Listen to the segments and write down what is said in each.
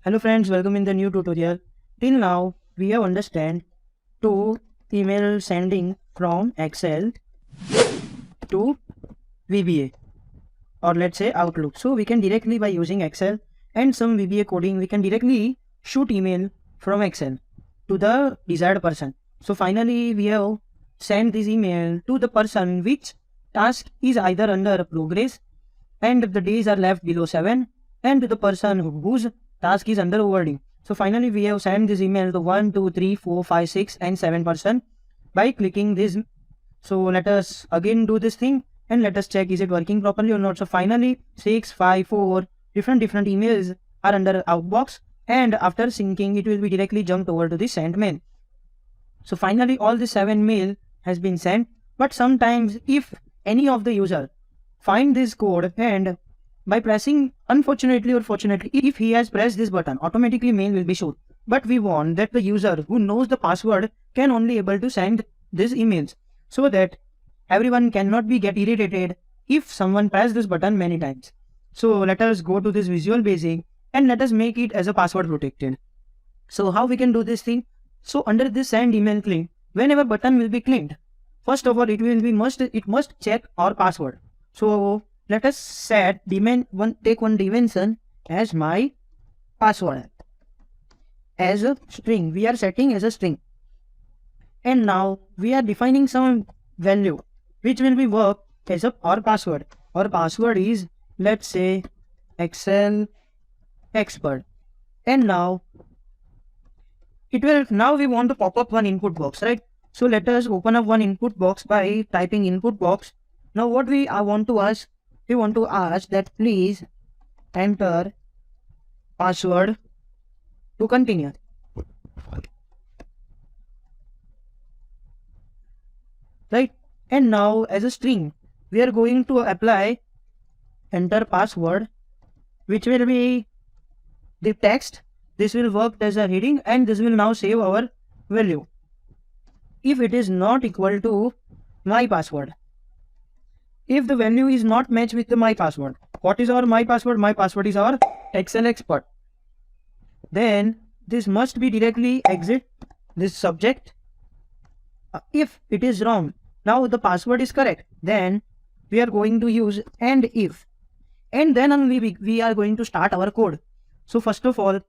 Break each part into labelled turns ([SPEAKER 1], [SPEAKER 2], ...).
[SPEAKER 1] Hello friends, welcome in the new tutorial. Till now, we have understand to email sending from Excel to VBA or let's say Outlook. So we can directly by using Excel and some VBA coding, we can directly shoot email from Excel to the desired person. So finally, we have sent this email to the person which task is either under progress and the days are left below 7 and to the person whose task is under overdue. So finally we have sent this email to 1, 2, 3, 4, 5, 6 and 7 person by clicking this. So let us again do this thing and let us check is it working properly or not. So finally 6, 5, 4 different emails are under outbox and after syncing it will be directly jumped over to the sent mail. So finally all the 7 mail has been sent, but sometimes if any of the user find this code and by pressing unfortunately or fortunately if he has pressed this button automatically mail will be shown, but we want that the user who knows the password can only able to send these emails so that everyone cannot be get irritated if someone press this button many times. So let us go to this Visual Basic and let us make it as a password protected. So how we can do this thing? So under this send email click, whenever button will be clicked, first of all it must check our password. So let us set take one dimension as my password as a string. We are setting as a string, and now we are defining some value which will be work as our password. Our password is, let's say, Excel expert, and now we want to pop up one input box, right? So let us open up one input box by typing input box. Now what we want to ask that please enter password to continue. Right? And now as a string, we are going to apply enter password, which will be the text. This will work as a heading and this will now save our value. If it is not equal to my password, if the value is not matched with my password, what is our my password? My password is our Excel expert. Then this must be directly exit this subject. If it is wrong, now the password is correct, then we are going to use and if, and then only we are going to start our code. So first of all,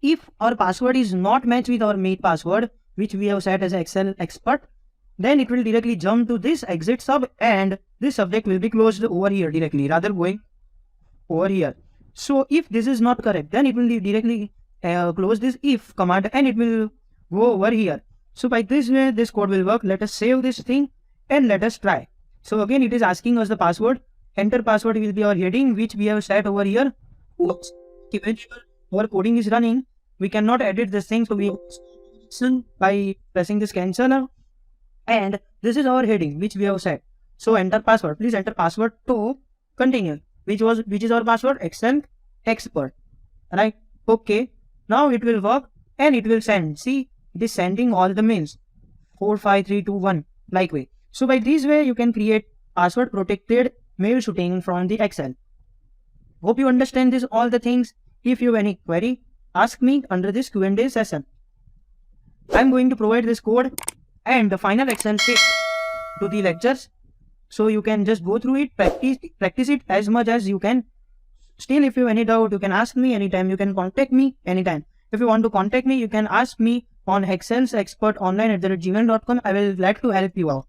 [SPEAKER 1] if our password is not matched with our main password, which we have set as Excel expert, then it will directly jump to this exit sub and this subject will be closed over here directly rather going over here. So if this is not correct, then it will directly close this if command and it will go over here. So by this way this code will work. Let us save this thing and let us try. So again it is asking us the password. Enter password will be our heading which we have set over here. Oops. Eventually our coding is running, we cannot edit this thing, so we by pressing this cancel, and this is our heading which we have set. So enter password, please enter password to continue, which is our password Excel expert, right? Okay, now it will work and it will send. See, it is sending all the mails 4 5 3 2 1 like way. So by this way you can create password protected mail shooting from the Excel. Hope you understand this all the things. If you have any query, ask me under this Q&A session. I am going to provide this code and the final Excel sheet to the lectures, so you can just go through it, practice it as much as you can. Still, if you have any doubt, you can ask me anytime. You can contact me anytime. If you want to contact me, you can ask me on excelexpertonline@gmail.com. I will like to help you out.